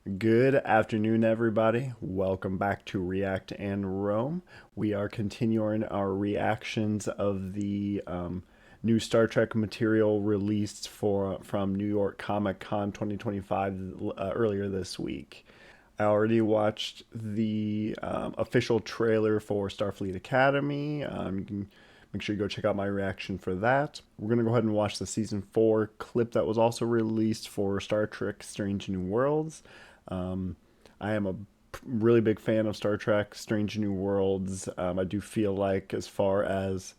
Good afternoon, everybody. Welcome back to React and Rome. We are continuing our reactions of the new Star Trek material released from New York Comic Con 2025 earlier this week. I already watched the official trailer for Starfleet Academy. You can make sure you go check out my reaction for that. We're going to go ahead and watch the season 4 clip that was also released for Star Trek Strange New Worlds. I am a really big fan of Star Trek Strange New Worlds. I do feel like, as far as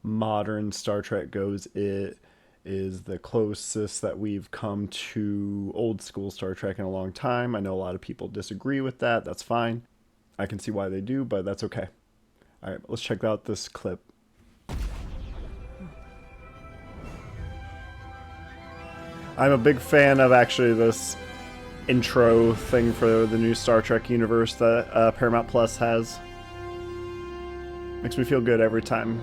modern Star Trek goes, it is the closest that we've come to old school Star Trek in a long time. I know a lot of people disagree with that. That's fine. I can see why they do, but that's okay. All right, let's check out this clip. I'm a big fan of actually this intro thing for the new Star Trek universe that Paramount Plus has. Makes me feel good every time.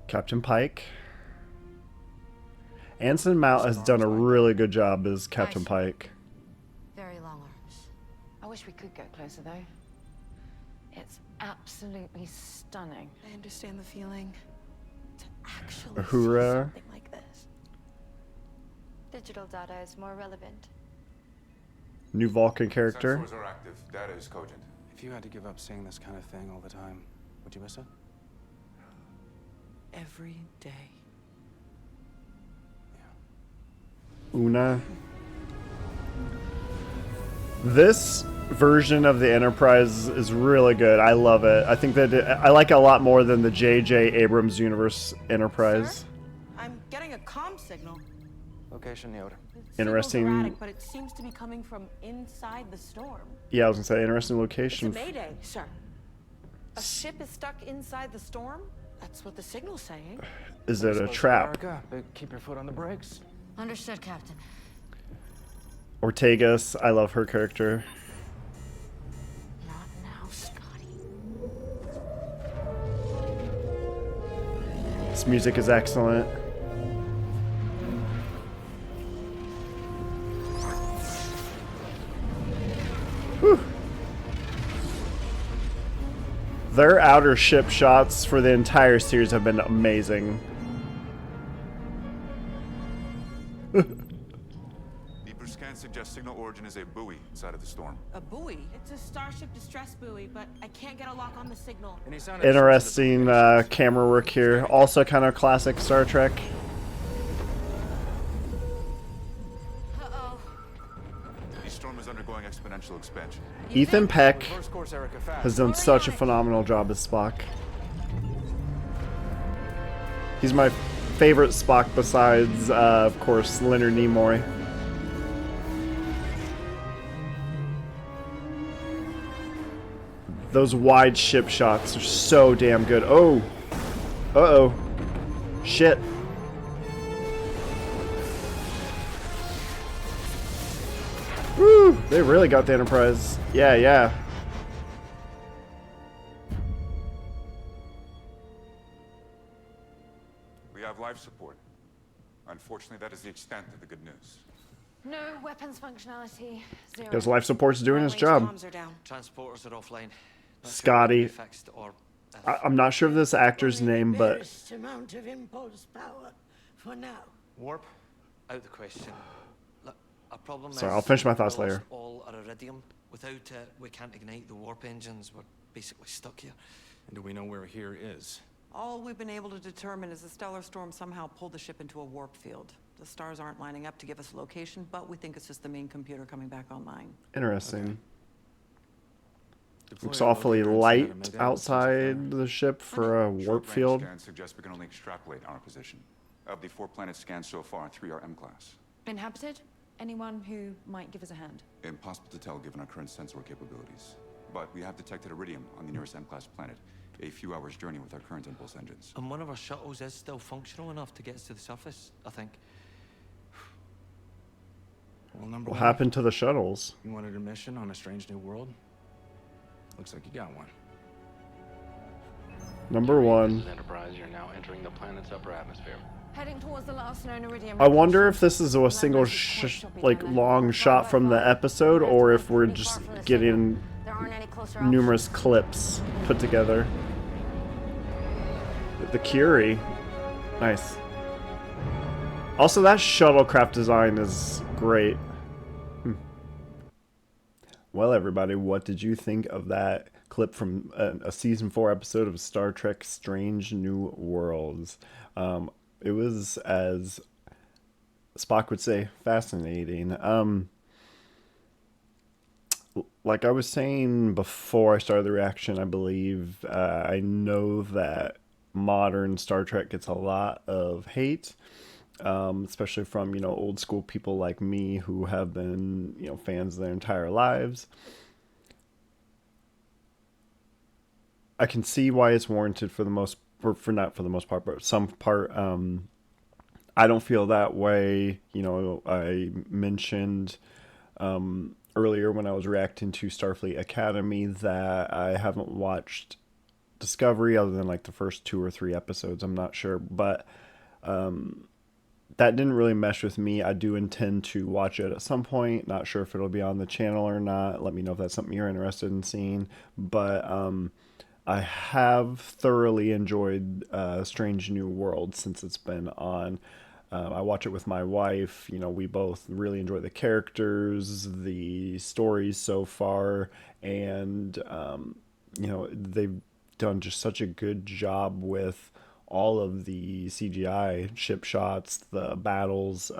Captain Pike. Anson Mount has done a really good job as Captain Pike. Very long arms. I wish we could get closer though. It's absolutely stunning. I understand the feeling. To actually Uhura. see something like this. Digital data is more relevant. New Vulcan character. Sensors are active. Data is cogent. If you had to give up seeing this kind of thing all the time, would you miss it? Every day. Una. This version of the Enterprise is really good. I love it. I think that I like it a lot more than the J.J. Abrams universe Enterprise. Sir? I'm getting a comm signal. Location Yoda. Interesting. Signal's erratic, but it seems to be coming from inside the storm. Yeah, I was gonna say interesting It's a location. mayday, sir. A ship is stuck inside the storm? That's what the signal's saying. Is it a trap? America, but keep your foot on the brakes. Understood, Captain. Ortegas, I love her character. Not now, Scotty. This music is excellent. Whew. Their outer ship shots for the entire series have been amazing. Deeper scans suggest signal origin is a buoy inside of the storm. A buoy? It's a starship distress buoy, but I can't get a lock on the signal. Interesting camera work here. Also kind of classic Star Trek. Uh-oh. The storm is undergoing exponential expansion. Ethan Peck Reverse course, Erica, fast. has done such a phenomenal job as Spock. He's my favorite Spock besides, of course, Leonard Nimoy. Those wide ship shots are so damn good. Oh! Uh-oh. Shit. Woo! They really got the Enterprise. Yeah, yeah. We have life support. Unfortunately, that is the extent of the good news. No weapons functionality. Zero. Because life support's doing his Long-range job. comms are down. Transporters are offline. Not sure Scotty. when they'll be fixed or if- I'm not sure of this actor's name, but Barest amount of impulse power for now. warp out the question. Look, our problem Sorry, is I'll finish my we thoughts lost later. all our iridium. Without it, we can't ignite the warp engines. We're basically stuck here. And do we know where here is? All we've been able to determine is the stellar storm somehow pulled the ship into a warp field. The stars aren't lining up to give us a location, but we think it's just the main computer coming back online. interesting. Deploy Looks a awfully locator and light set a mayday outside the ship for a warp Short-range field. scans suggest we can only extrapolate our position. Of the 4 planets scanned so far, 3 are M-class. Inhabited? Anyone who might give us a hand? Impossible to tell given our current sensor capabilities. But we have detected iridium on the nearest M-class planet, a few hours' journey with our current impulse engines. And one of our shuttles is still functional enough to get us to the surface, I think. Well, number What one, happened to the shuttles? you wanted a mission on a strange new world? Looks like you got one. Number one. This is Enterprise. You're now entering the planet's upper atmosphere. Heading towards the last known iridium. I wonder if this is a location. single, That massive point shall be like, down there. long We're shot far, from the far. episode, We're or gonna if have to we're be just far from the getting signal. There aren't any closer numerous clips put together. The Curie. Nice. Also, that shuttlecraft design is great. Well, everybody, what did you think of that clip from a season 4 episode of Star Trek Strange New Worlds? It was, as Spock would say, fascinating. Like I was saying before I started the reaction, I believe, I know that modern Star Trek gets a lot of hate, especially from, old school people like me who have been, fans their entire lives. I can see why it's warranted for the most, or for not for the most part, but some part. I don't feel that way. I mentioned earlier when I was reacting to Starfleet Academy that I haven't watched Discovery other than like the first 2 or 3 episodes. I'm not sure, but that didn't really mesh with me. I do intend to watch it at some point. Not sure if it'll be on the channel or not. Let me know if that's something you're interested in seeing. But I have thoroughly enjoyed Strange New World since it's been on. I watch it with my wife. We both really enjoy the characters, the stories so far, and they've done just such a good job with all of the CGI ship shots, the battles.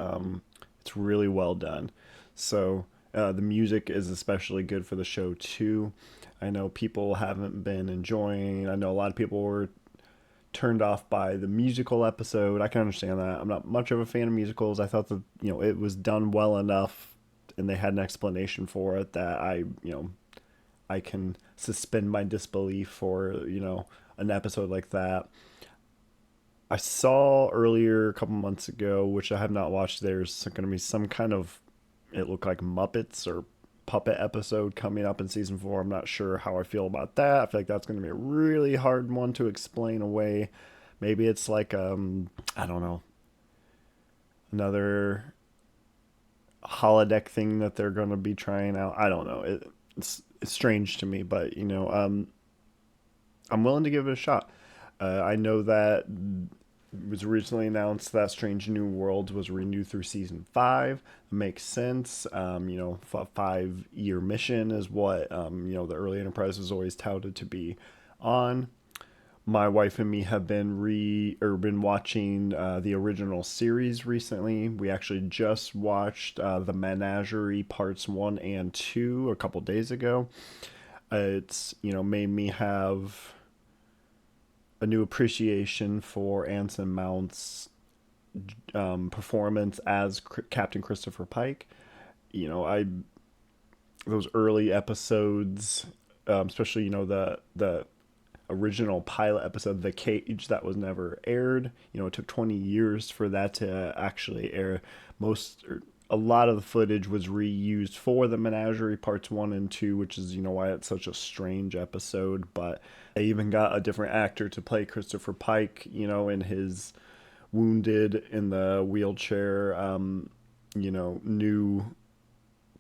It's really well done. So the music is especially good for the show too. I know people haven't been enjoying. I know a lot of people were turned off by the musical episode. I can understand that. I'm not much of a fan of musicals. I thought that it was done well enough, and they had an explanation for it that I can suspend my disbelief for an episode like that. I saw earlier a couple months ago, which I have not watched. There's going to be some kind of, it looked like Muppets or puppet episode coming up in season 4. I'm not sure how I feel about that. I feel like that's going to be a really hard one to explain away. Maybe it's like I don't know, another holodeck thing that they're going to be trying out. I don't know. It's strange to me, but I'm willing to give it a shot. I know that it was recently announced that Strange New Worlds was renewed through season 5. It makes sense. A 5-year mission is what the early Enterprise was always touted to be on. My wife and me have been watching the original series recently. We actually just watched the Menagerie parts 1 and 2 a couple days ago. It's made me have a new appreciation for Anson Mount's performance as Captain Christopher Pike. Those early episodes, especially the original pilot episode, The Cage, that was never aired. It took 20 years for that to actually air. A lot of the footage was reused for the Menagerie parts 1 and 2, which is why it's such a strange episode. But they even got a different actor to play Christopher Pike, in his wounded in the wheelchair, new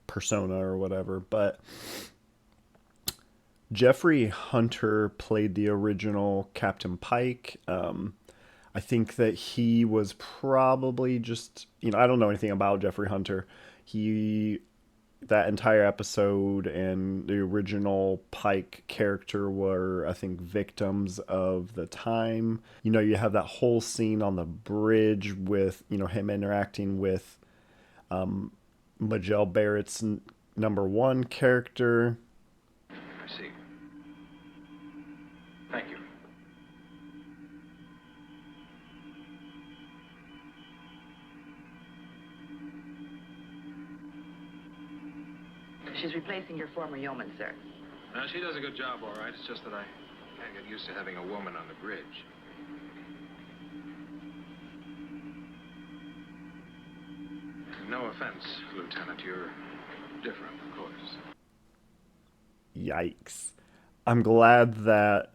persona or whatever. But Jeffrey Hunter played the original Captain Pike. I think that he was probably just, I don't know anything about Jeffrey Hunter. That entire episode and the original Pike character were, I think, victims of the time. You have that whole scene on the bridge with, him interacting with Majel Barrett's number 1 character. I see. Thank you. She's replacing your former yeoman, sir. Now, she does a good job, all right. It's just that I can't get used to having a woman on the bridge. No offense, Lieutenant. You're different, of course. Yikes. I'm glad that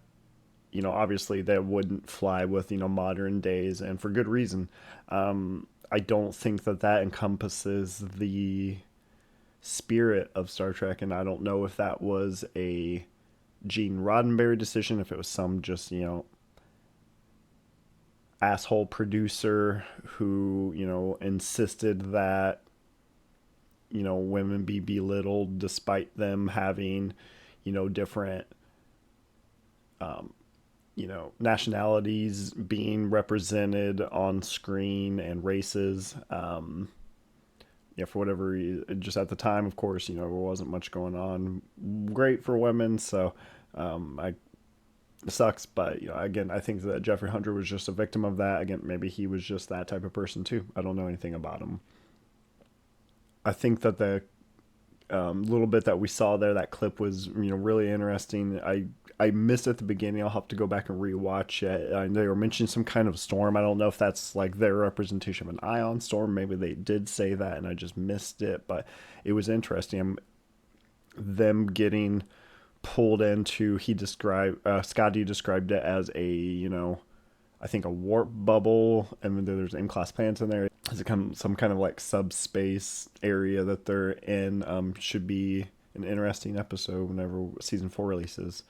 you know, obviously that wouldn't fly with, you know, modern days, and for good reason. I don't think that that encompasses the spirit of Star Trek, and I don't know if that was a Gene Roddenberry decision, if it was some just, you know, asshole producer who, you know, insisted that, you know, women be belittled despite them having, you know, different, you know, nationalities being represented on screen and races. Yeah, for whatever reason, just at the time, of course, you know, there wasn't much going on great for women, so I it sucks. But, you know, again, I think that Jeffrey Hunter was just a victim of that. Again, maybe he was just that type of person too. I don't know anything about him. I think that the little bit that we saw there, that clip was, you know, really interesting. I missed at the beginning. I'll have to go back and rewatch it. They were mentioning some kind of storm. I don't know if that's like their representation of an ion storm. Maybe they did say that and I just missed it, but it was interesting. Them getting pulled into, Scotty described it as a, you know, I think a warp bubble, and then there's M-class planets in there. It's some kind of like subspace area that they're in. Should be an interesting episode whenever season 4 releases.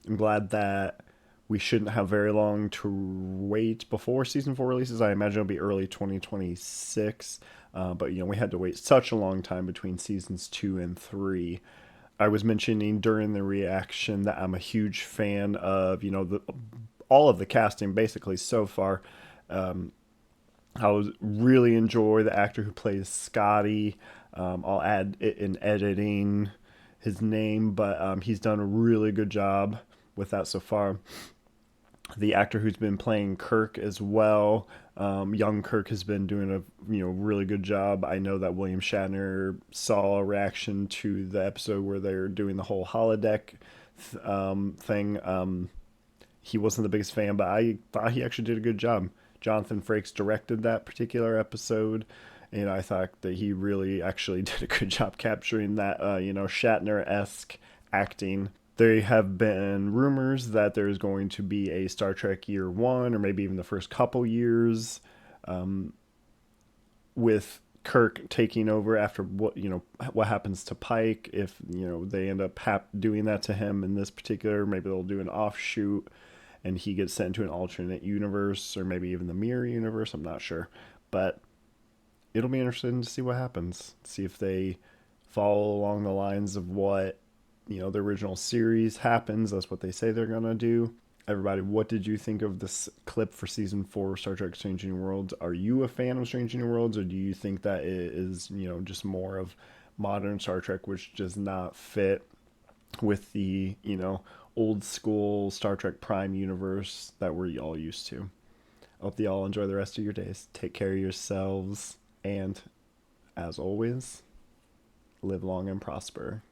I'm glad that we shouldn't have very long to wait before season 4 releases. I imagine it'll be early 2026, but, you know, we had to wait such a long time between seasons 2 and 3. I was mentioning during the reaction that I'm a huge fan of, you know, all of the casting basically so far. I really enjoy the actor who plays Scotty. I'll add it in editing his name, but he's done a really good job with that so far. The actor who's been playing Kirk as well, young Kirk, has been doing a, you know, really good job. I know that William Shatner saw a reaction to the episode where they're doing the whole holodeck thing. He wasn't the biggest fan, but I thought he actually did a good job. Jonathan Frakes directed that particular episode, and I thought that he really actually did a good job capturing that, you know, Shatner-esque acting. There have been rumors that there's going to be a Star Trek Year 1, or maybe even the first couple years, with Kirk taking over after what happens to Pike. If, you know, they end up doing that to him in this particular, maybe they'll do an offshoot and he gets sent to an alternate universe, or maybe even the mirror universe. I'm not sure, but it'll be interesting to see what happens. See if they follow along the lines of what, you know, the original series happens. That's what they say they're gonna do. Everybody, what did you think of this clip for season 4 of Star Trek Strange New Worlds? Are you a fan of Strange New Worlds, or do you think that it is, you know, just more of modern Star Trek, which does not fit with the, you know, old school Star Trek Prime universe that we're all used to? I hope you all enjoy the rest of your days. Take care of yourselves, and as always, live long and prosper.